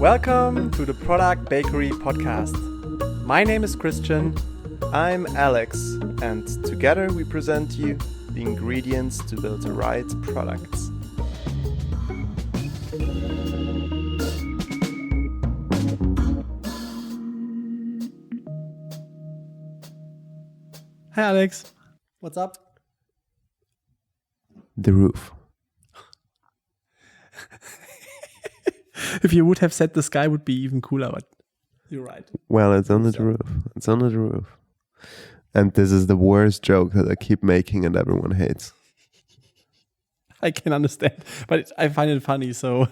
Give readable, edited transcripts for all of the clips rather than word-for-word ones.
Welcome to the Product Bakery podcast. My name is Christian. I'm Alex, and together we present you the ingredients to build the right products. Hi Alex, what's up? The roof. If you would have said the sky would be even cooler, but you're right. Well, it's under the roof. It's under the roof. And this is the worst joke that I keep making and everyone hates. I can understand, but I find it funny, so...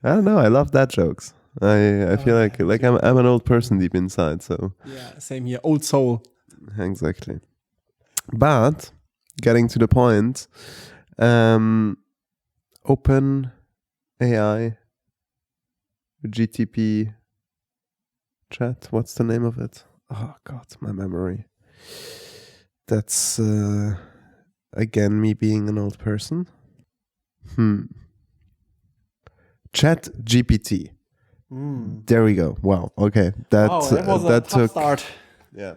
I don't know. I love that jokes. I feel like I'm an old person deep inside, so... Yeah, same here. Old soul. Exactly. But, getting to the point, Open AI, GTP chat, what's the name of it? Oh God, my memory. That's again me being an old person. ChatGPT. There we go. Wow. Okay. That was a tough start. Yeah,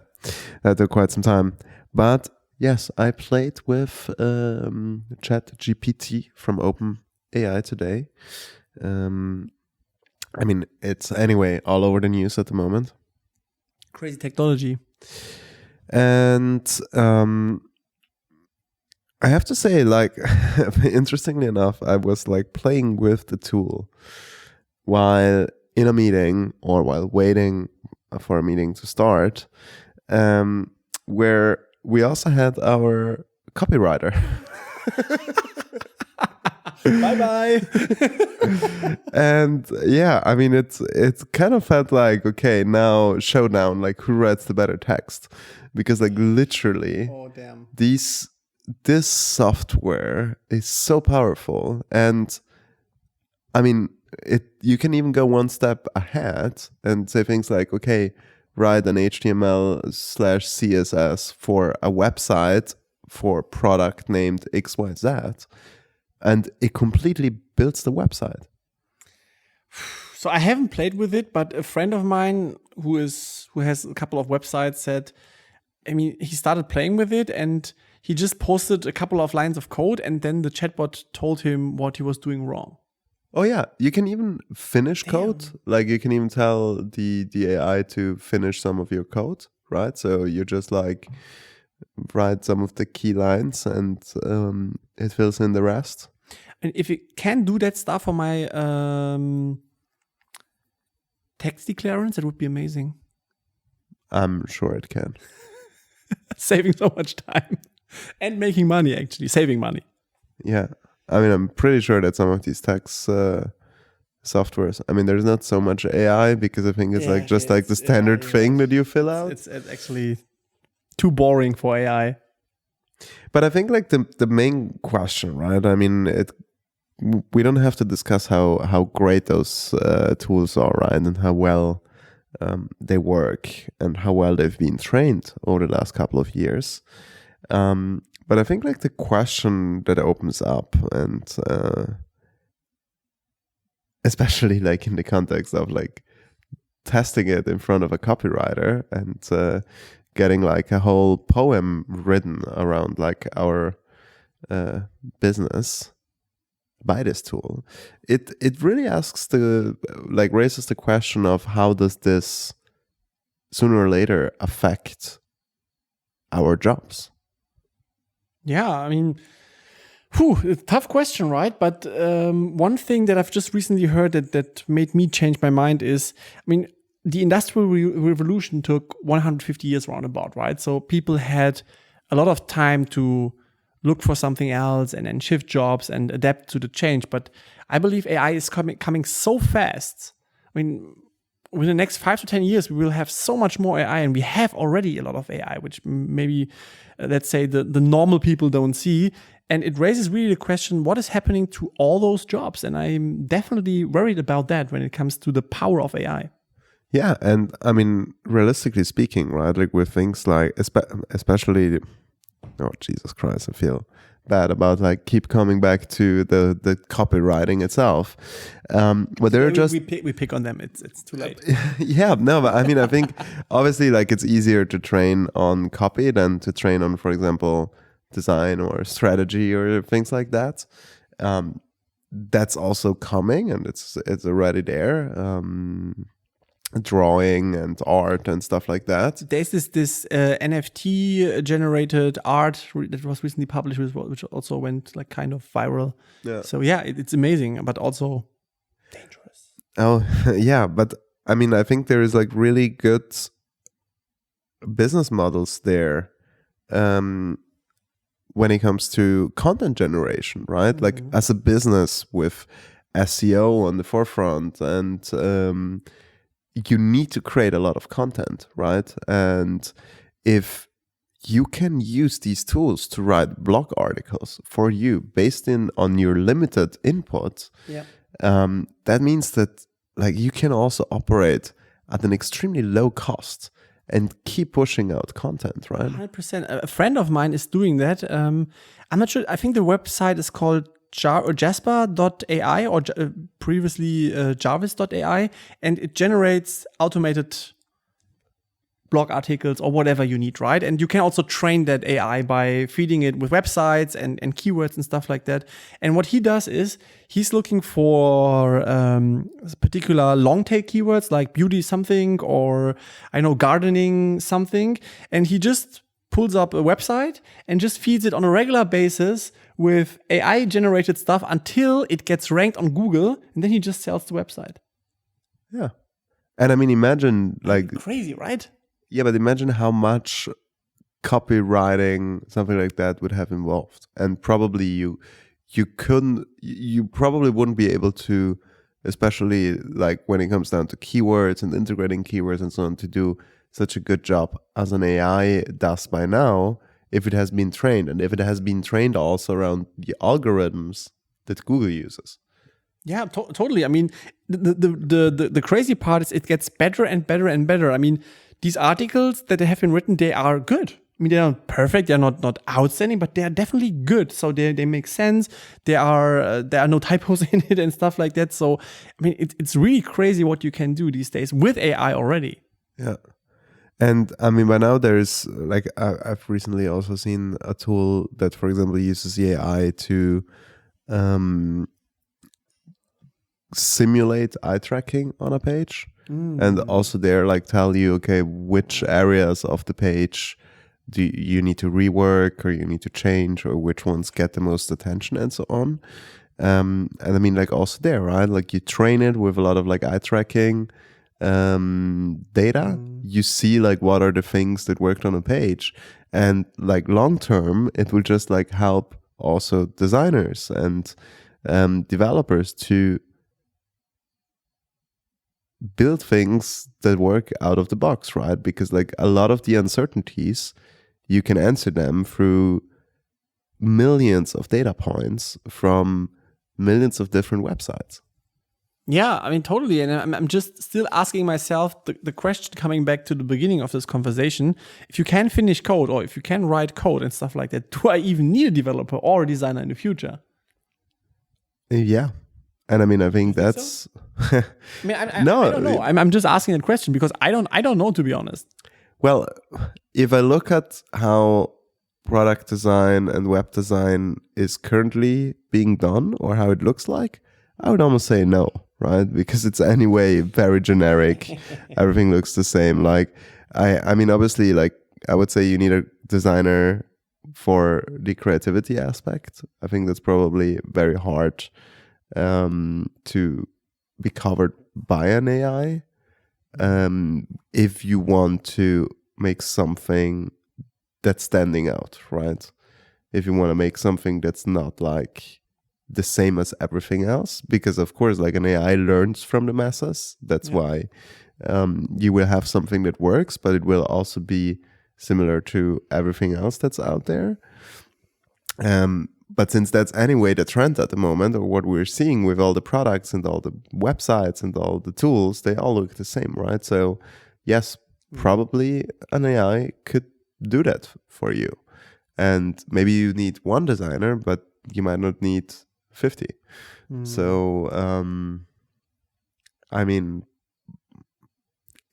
that took quite some time. But yes, I played with ChatGPT from OpenAI today. I mean, it's anyway all over the news at the moment. Crazy technology. And I have to say, like, interestingly enough, I was like playing with the tool while in a meeting or while waiting for a meeting to start, where we also had our copywriter. Bye-bye. And yeah, I mean, it kind of felt like, okay, now showdown, like who writes the better text? Because like literally, this software is so powerful. And I mean, you can even go one step ahead and say things like, okay, write an HTML/CSS for a website for product named XYZ. And it completely builds the website. So I haven't played with it, but a friend of mine who has a couple of websites said, I mean, he started playing with it and he just posted a couple of lines of code and then the chatbot told him what he was doing wrong. Oh yeah, you can even finish code. Like you can even tell the AI to finish some of your code, right? So you just like write some of the key lines and it fills in the rest. And if it can do that stuff for my text declarants, that would be amazing. I'm sure it can. Saving so much time and making money, actually, saving money. Yeah. I mean, I'm pretty sure that some of these text softwares, I mean, there's not so much AI because I think it's like just like the standard thing that you fill out. It's actually too boring for AI. But I think like the main question, right? I mean, we don't have to discuss how great those tools are, right? And how well they work and how well they've been trained over the last couple of years. But I think like the question that opens up and especially like in the context of like testing it in front of a copywriter and getting like a whole poem written around like our business by this tool, it really raises the question of how does this sooner or later affect our jobs? Yeah, I mean, tough question, right? But one thing that I've just recently heard that made me change my mind is, I mean, the Industrial Revolution took 150 years roundabout, right? So people had a lot of time to look for something else and then shift jobs and adapt to the change. But I believe AI is coming so fast. I mean, within the next 5 to 10 years, we will have so much more AI, and we have already a lot of AI, which maybe, let's say, the normal people don't see. And it raises really the question, what is happening to all those jobs? And I'm definitely worried about that when it comes to the power of AI. Yeah, and I mean, realistically speaking, right, like with things like, especially, oh, Jesus Christ, I feel bad about like keep coming back to the copywriting itself. But they're just we pick on them. It's too late. yeah, no, but I mean, I think obviously like it's easier to train on copy than to train on, for example, design or strategy or things like that. That's also coming, and it's already there. Drawing and art and stuff like that. There's this NFT generated art that was recently published, which also went like kind of viral. Yeah. So yeah, it's amazing, but also dangerous. Oh yeah, but I mean, I think there is like really good business models there when it comes to content generation, right? Mm-hmm. Like as a business with SEO on the forefront, and you need to create a lot of content, right? And if you can use these tools to write blog articles for you based on your limited input, that means that like you can also operate at an extremely low cost and keep pushing out content, right? 100%. A friend of mine is doing that. I'm not sure. I think the website is called Jasper.ai or previously Jarvis.ai, and it generates automated blog articles or whatever you need, right? And you can also train that AI by feeding it with websites and keywords and stuff like that. And what he does is he's looking for particular long tail keywords like beauty something or I know gardening something, and he just pulls up a website and just feeds it on a regular basis with AI generated stuff until it gets ranked on Google, and then he just sells the website. Yeah. And I mean, imagine like crazy, right? Yeah, but imagine how much copywriting something like that would have involved, and probably you probably wouldn't be able to, especially like when it comes down to keywords and integrating keywords and so on, to do such a good job as an AI does by now if it has been trained, and if it has been trained also around the algorithms that Google uses. Yeah, totally. I mean, the crazy part is it gets better and better and better. I mean, these articles that have been written, they are good. I mean, they're not perfect, they're not outstanding, but they are definitely good. So they make sense. There are no typos in it and stuff like that. So I mean, it's really crazy what you can do these days with AI already. Yeah. And I mean, by now there's like, I've recently also seen a tool that, for example, uses the AI to simulate eye tracking on a page. And also there like tell you, okay, which areas of the page do you need to rework or you need to change, or which ones get the most attention and so on. And I mean, like also there, right? Like you train it with a lot of like eye tracking data. You see like what are the things that worked on a page, and like long term it will just like help also designers and developers to build things that work out of the box, right? Because like a lot of the uncertainties, you can answer them through millions of data points from millions of different websites. Yeah, I mean, totally. And I'm just still asking myself the question, coming back to the beginning of this conversation. If you can finish code or if you can write code and stuff like that, do I even need a developer or a designer in the future? Yeah. And I mean, I think that's. So? I mean, I don't know. I'm just asking that question because I don't know, to be honest. Well, if I look at how product design and web design is currently being done, or how it looks like, I would almost say no, right? Because it's anyway very generic. Everything looks the same. Like, I mean, obviously, like I would say you need a designer for the creativity aspect. I think that's probably very hard to be covered by an AI. If you want to make something that's standing out, right? If you want to make something that's not like the same as everything else, because of course, like an AI learns from the masses. That's why you will have something that works, but it will also be similar to everything else that's out there. But since that's anyway the trend at the moment, or what we're seeing with all the products and all the websites and all the tools, they all look the same, right? So yes, probably an AI could do that for you. and maybe you need one designer, but you might not need 50. So I mean,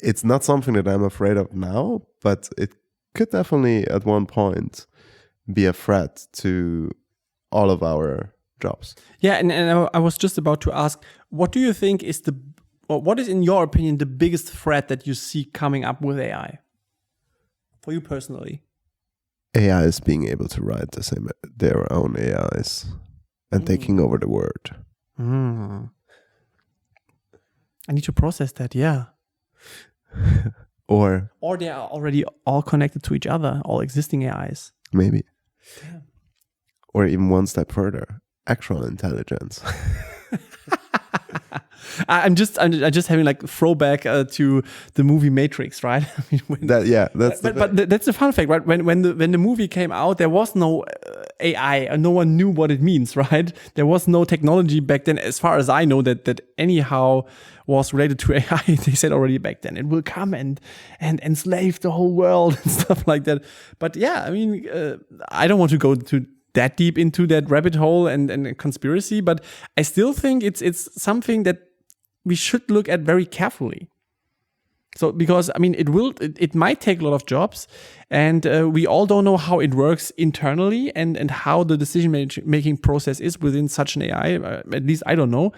it's not something that I'm afraid of now, but it could definitely at one point be a threat to all of our jobs. Yeah, and I was just about to ask, what do you think is what is in your opinion the biggest threat that you see coming up with AI? For you personally? AI is being able to write their own AIs and taking over the world. I need to process that, yeah. Or they are already all connected to each other, all existing AIs. Maybe. Yeah. Or even one step further, actual intelligence. I'm just having like throwback to the movie Matrix, right? I mean, but that's the fun fact, right? When the movie came out, there was no AI, and no one knew what it means, right? There was no technology back then, as far as I know, that anyhow was related to AI. They said already back then it will come and enslave the whole world and stuff like that. But yeah, I mean, I don't want to go to that deep into that rabbit hole and conspiracy, but I still think it's something that we should look at very carefully. So, because I mean, it might take a lot of jobs, and we all don't know how it works internally and how the decision making process is within such an AI. At least I don't know,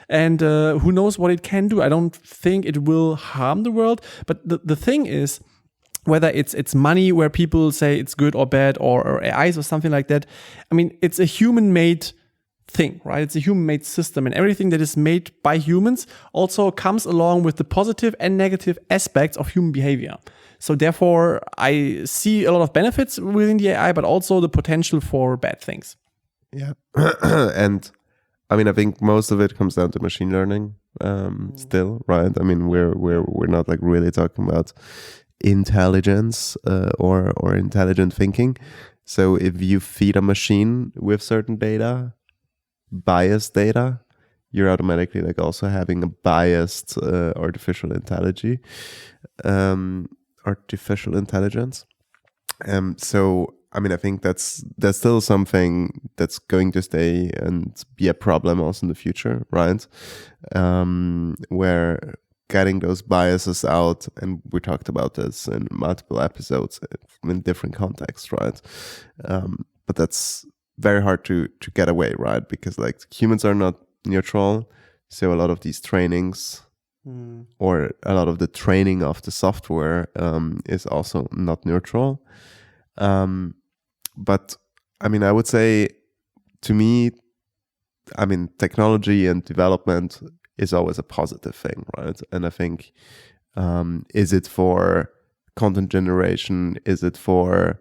and who knows what it can do. I don't think it will harm the world, but the thing is, whether it's money where people say it's good or bad, or AIs or something like that. I mean, it's a human-made thing, right? It's a human-made system, and everything that is made by humans also comes along with the positive and negative aspects of human behavior. So therefore, I see a lot of benefits within the AI, but also the potential for bad things. Yeah. And I mean, I think most of it comes down to machine learning still, right? I mean, we're not like really talking about intelligence or intelligent thinking. So if you feed a machine with certain data, biased data, you're automatically like also having a biased artificial intelligence. So I mean, I think that's still something that's going to stay and be a problem also in the future, right? Where getting those biases out, and we talked about this in multiple episodes in different contexts, right? But that's very hard to get away, right? Because like humans are not neutral, so a lot of these trainings or a lot of the training of the software is also not neutral. But I mean, I would say, to me, I mean, technology and development is always a positive thing, right? And I think, is it for content generation? Is it for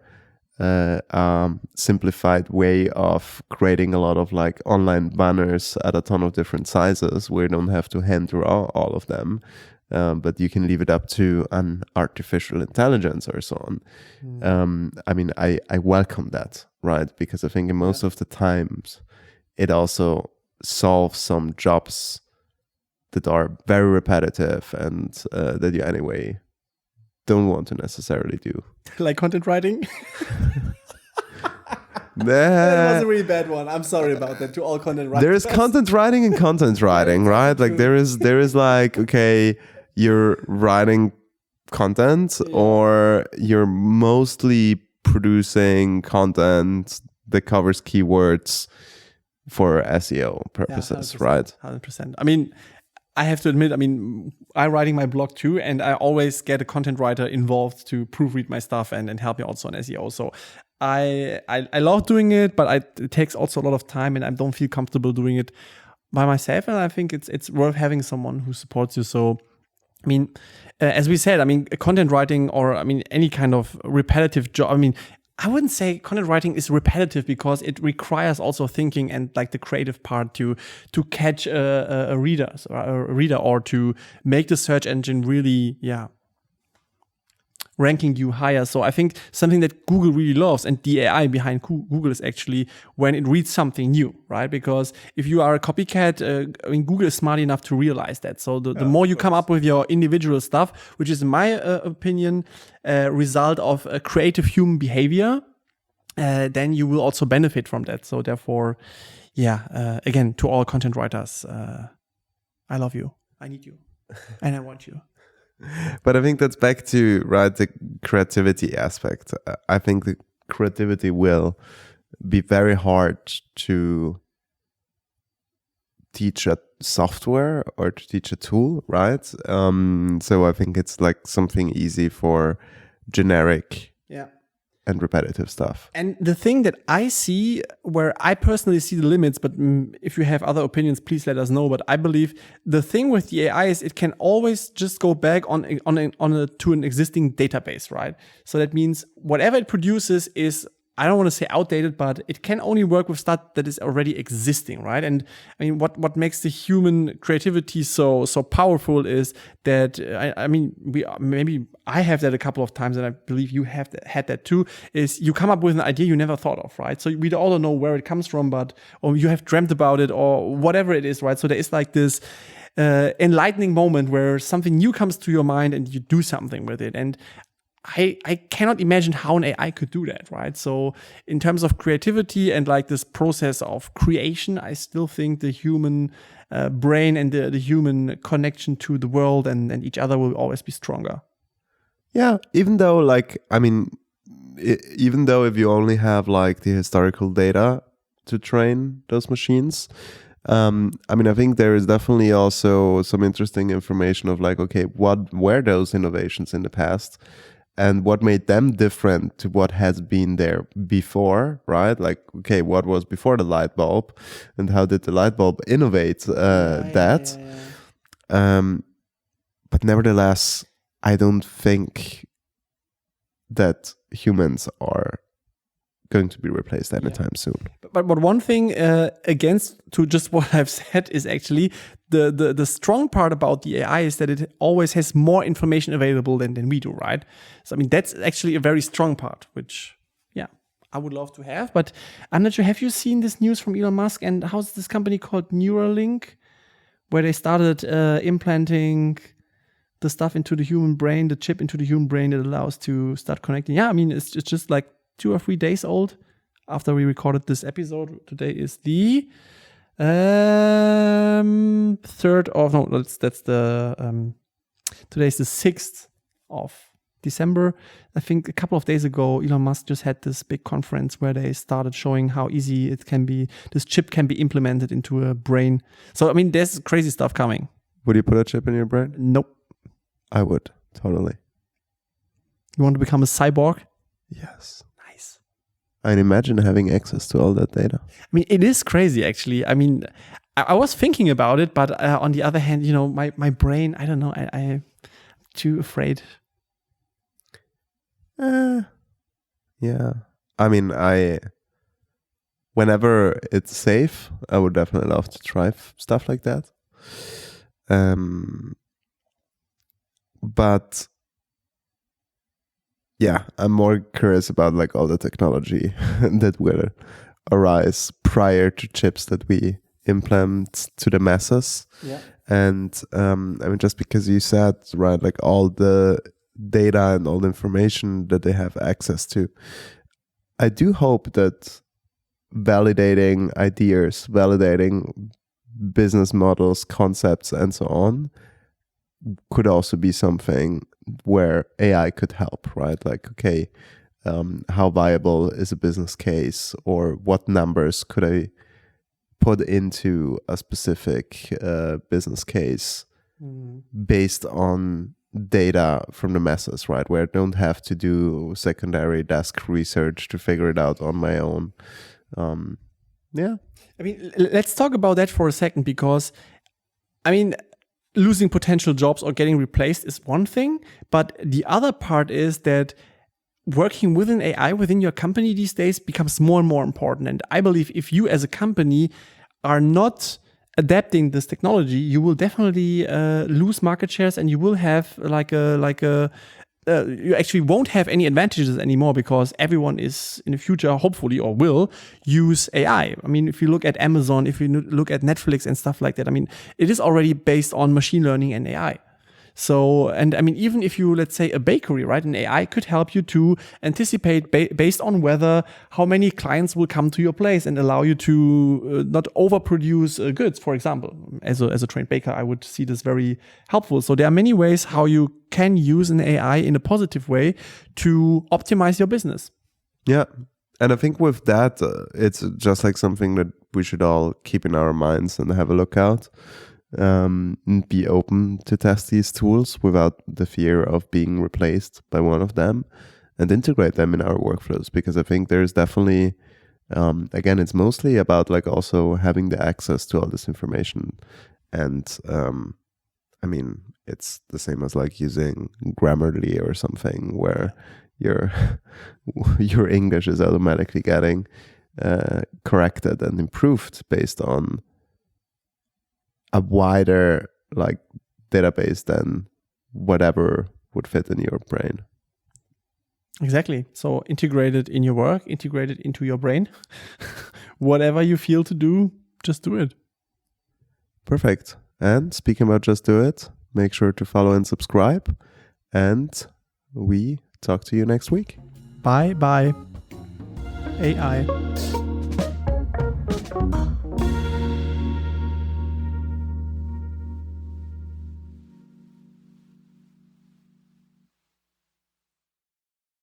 simplified way of creating a lot of like online banners at a ton of different sizes where you don't have to hand draw all of them, but you can leave it up to an artificial intelligence or so on. I mean, I welcome that, right? Because I think in most of the times it also solves some jobs that are very repetitive and that you anyway don't want to necessarily do. Like content writing? That was a really bad one. I'm sorry about that to all content writers. There is content writing and content writing, right? Like there is like, okay, you're writing content or you're mostly producing content that covers keywords for SEO purposes, 100%, right? 100%. I mean, I have to admit, I mean, I'm writing my blog too, and I always get a content writer involved to proofread my stuff and help me also on SEO. So I love doing it, but it takes also a lot of time, and I don't feel comfortable doing it by myself. And I think it's worth having someone who supports you. So, I mean, as we said, I mean, content writing or, I mean, any kind of repetitive job, I mean, I wouldn't say content writing is repetitive because it requires also thinking and like the creative part to catch a reader or to make the search engine really, ranking you higher. So I think something that Google really loves, and the AI behind Google, is actually when it reads something new, right? Because if you are a copycat, I mean, Google is smart enough to realize that. So the more you come up with your individual stuff, which is in my opinion, a result of a creative human behavior, then you will also benefit from that. So therefore, again, to all content writers, I love you, I need you, and I want you. But I think that's back to the creativity aspect. I think the creativity will be very hard to teach a software or to teach a tool, right? So I think it's like something easy for generic and repetitive stuff. And the thing that I see, where I personally see the limits, but if you have other opinions, please let us know. But I believe the thing with the AI is it can always just go back to an existing database, right? So that means whatever it produces is, I don't want to say outdated, but it can only work with stuff that is already existing, right? And I mean, what makes the human creativity so powerful is that maybe I have that a couple of times, and I believe you have had that too. Is you come up with an idea you never thought of, right? So we all don't know where it comes from, or you have dreamt about it, or whatever it is, right? So there is like this enlightening moment where something new comes to your mind and you do something with it, and I cannot imagine how an AI could do that, right? So in terms of creativity and like this process of creation, I still think the human brain and the human connection to the world and each other will always be stronger. Yeah, even though even though if you only have like the historical data to train those machines, I think there is definitely also some interesting information of like, okay, what were those innovations in the past? And what made them different to what has been there before, right? Like, okay, what was before the light bulb, and how did the light bulb innovate that? But nevertheless, I don't think that humans are going to be replaced anytime soon. But one thing against to just what I've said is actually the strong part about the AI is that it always has more information available than we do, right? So I mean, that's actually a very strong part, which I would love to have. But I'm not sure. Have you seen this news from Elon Musk and how's this company called Neuralink, where they started implanting the stuff into the human brain, the chip into the human brain that allows to start connecting? Yeah, I mean, it's just like 2 or 3 days old after we recorded this episode. Today is the 3rd of today's the 6th of December. I think a couple of days ago, Elon Musk just had this big conference where they started showing how easy it can be. This chip can be implemented into a brain. So, I mean, there's crazy stuff coming. Would you put a chip in your brain? Nope. I would, totally. You want to become a cyborg? Yes. Nice. I'd imagine having access to all that data. I mean, it is crazy, actually. I mean, I was thinking about it, but on the other hand, my brain, I don't know, I'm too afraid. Yeah. I mean, whenever it's safe, I would definitely love to try stuff like that. But yeah, I'm more curious about like all the technology that will arise prior to chips that we implement to the masses. Yeah. And I mean, just because you said, right, like all the data and all the information that they have access to, I do hope that validating ideas, validating business models, concepts, and so on could also be something where AI could help, right? Like, okay, how viable is a business case, or what numbers could I put into a specific business case based on data from the masses, right? Where I don't have to do secondary desk research to figure it out on my own. Yeah. I mean, let's talk about that for a second, because, I mean, losing potential jobs or getting replaced is one thing, but the other part is that working with an AI within your company these days becomes more and more important. And I believe if you as a company are not adapting this technology, you will definitely lose market shares, and you will have you actually won't have any advantages anymore, because everyone is in the future, hopefully, or will use AI. I mean, if you look at Amazon, if you look at Netflix and stuff like that, I mean, it is already based on machine learning and AI. So, and I mean, even if you, let's say, a bakery, right, an AI could help you to anticipate based on weather how many clients will come to your place and allow you to not overproduce goods, for example. As a trained baker, I would see this very helpful. So there are many ways how you can use an AI in a positive way to optimize your business. Yeah. And I think with that, it's just like something that we should all keep in our minds and have a look out. And be open to test these tools without the fear of being replaced by one of them, and integrate them in our workflows, because I think there's definitely again, it's mostly about like also having the access to all this information. And I mean, it's the same as like using Grammarly or something where your English is automatically getting corrected and improved based on a wider like database than whatever would fit in your brain. Exactly. So integrate it in your work, integrate it into your brain. Whatever you feel to do, just do it. Perfect. And speaking about just do it, make sure to follow and subscribe. And we talk to you next week. Bye bye. AI.